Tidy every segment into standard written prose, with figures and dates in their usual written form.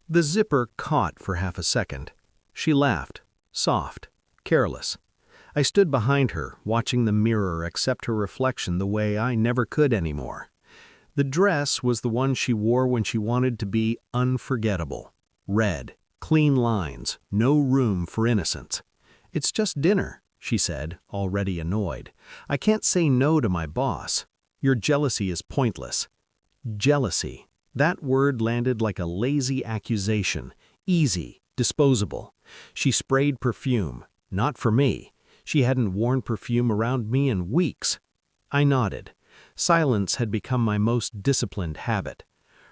The zipper caught for half a second. She laughed, soft, careless. I stood behind her, watching the mirror accept her reflection the way I never could anymore. The dress was the one she wore when she wanted to be unforgettable. Red, clean lines, no room for innocence. "It's just dinner," she said, already annoyed. "I can't say no to my boss. Your jealousy is pointless." Jealousy. That word landed like a lazy accusation, easy, disposable. She sprayed perfume. Not for me. She hadn't worn perfume around me in weeks. I nodded. Silence had become my most disciplined habit.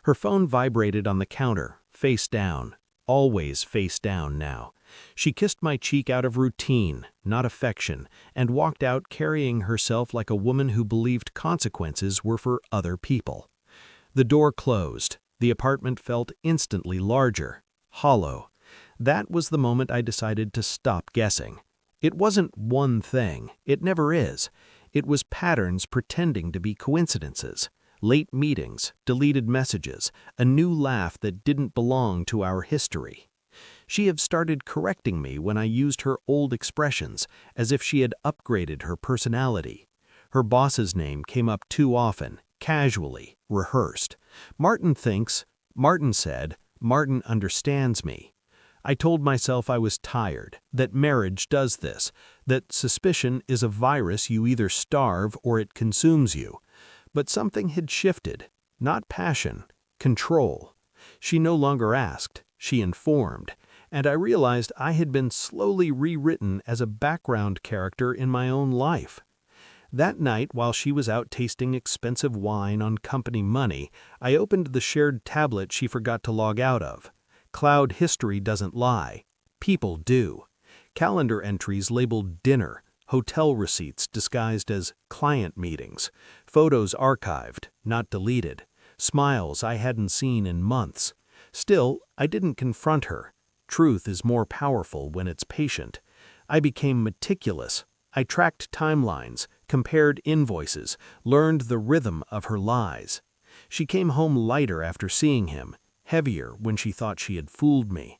Her phone vibrated on the counter, face down. Always face down now. She kissed my cheek out of routine, not affection, and walked out carrying herself like a woman who believed consequences were for other people. The door closed. The apartment felt instantly larger, hollow. That was the moment I decided to stop guessing. It wasn't one thing. It never is. It was patterns pretending to be coincidences. Late meetings, deleted messages, a new laugh that didn't belong to our history. She had started correcting me when I used her old expressions, as if she had upgraded her personality. Her boss's name came up too often, casually, rehearsed. Martin said, Martin understands me. I told myself I was tired, that marriage does this, that suspicion is a virus you either starve or it consumes you. But something had shifted, not passion, control. She no longer asked, she informed, and I realized I had been slowly rewritten as a background character in my own life. That night, while she was out tasting expensive wine on company money, I opened the shared tablet she forgot to log out of. Cloud history doesn't lie. People do. Calendar entries labeled dinner, hotel receipts disguised as client meetings, photos archived, not deleted, smiles I hadn't seen in months. Still, I didn't confront her. Truth is more powerful when it's patient. I became meticulous. I tracked timelines, compared invoices, learned the rhythm of her lies. She came home lighter after seeing him, heavier when she thought she had fooled me.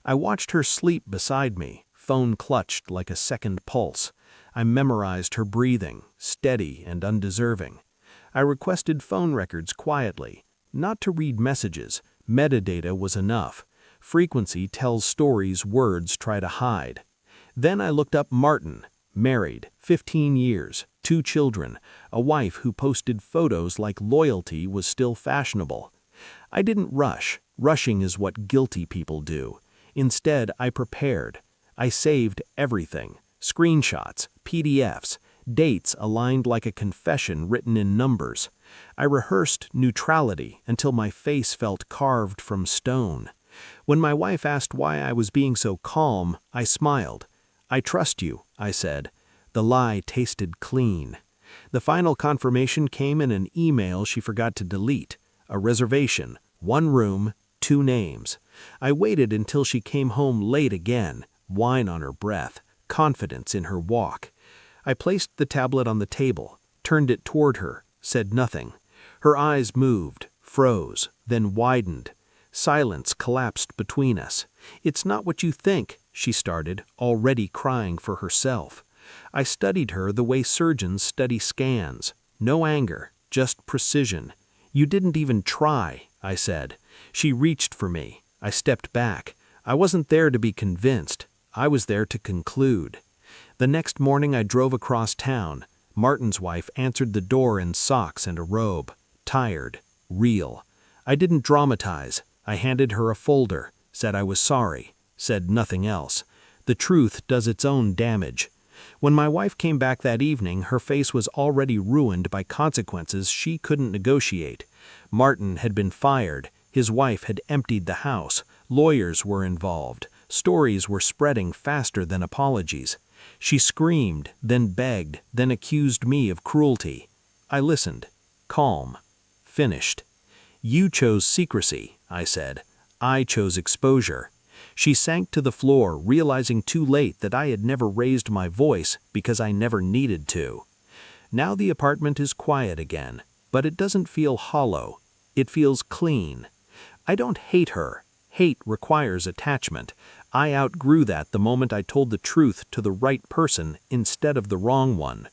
I watched her sleep beside me, phone clutched like a second pulse. I memorized her breathing, steady and undeserving. I requested phone records quietly, not to read messages. Metadata was enough. Frequency tells stories words try to hide. Then I looked up Martin, married, 15 years, 2 children, a wife who posted photos like loyalty was still fashionable. I didn't rush. Rushing is what guilty people do. Instead, I prepared. I saved everything. Screenshots, PDFs, dates aligned like a confession written in numbers. I rehearsed neutrality until my face felt carved from stone. When my wife asked why I was being so calm, I smiled. "I trust you," I said. The lie tasted clean. The final confirmation came in an email she forgot to delete. A reservation, 1 room, 2 names. I waited until she came home late again, wine on her breath, confidence in her walk. I placed the tablet on the table, turned it toward her, said nothing. Her eyes moved, froze, then widened. Silence collapsed between us. "It's not what you think," she started, already crying for herself. I studied her the way surgeons study scans. No anger, just precision. "You didn't even try," I said. She reached for me. I stepped back. I wasn't there to be convinced. I was there to conclude. The next morning I drove across town. Martin's wife answered the door in socks and a robe. Tired. Real. I didn't dramatize. I handed her a folder, said I was sorry, said nothing else. The truth does its own damage. When my wife came back that evening, her face was already ruined by consequences she couldn't negotiate. Martin had been fired. His wife had emptied the house. Lawyers were involved. Stories were spreading faster than apologies. She screamed, then begged, then accused me of cruelty. I listened. Calm. Finished. "You chose secrecy," I said. "I chose exposure." She sank to the floor, realizing too late that I had never raised my voice because I never needed to. Now the apartment is quiet again, but it doesn't feel hollow. It feels clean. I don't hate her. Hate requires attachment. I outgrew that the moment I told the truth to the right person instead of the wrong one.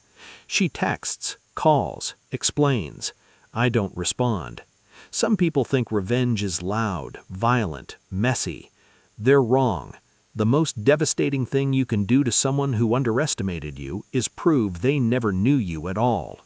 She texts, calls, explains. I don't respond. Some people think revenge is loud, violent, messy. They're wrong. The most devastating thing you can do to someone who underestimated you is prove they never knew you at all.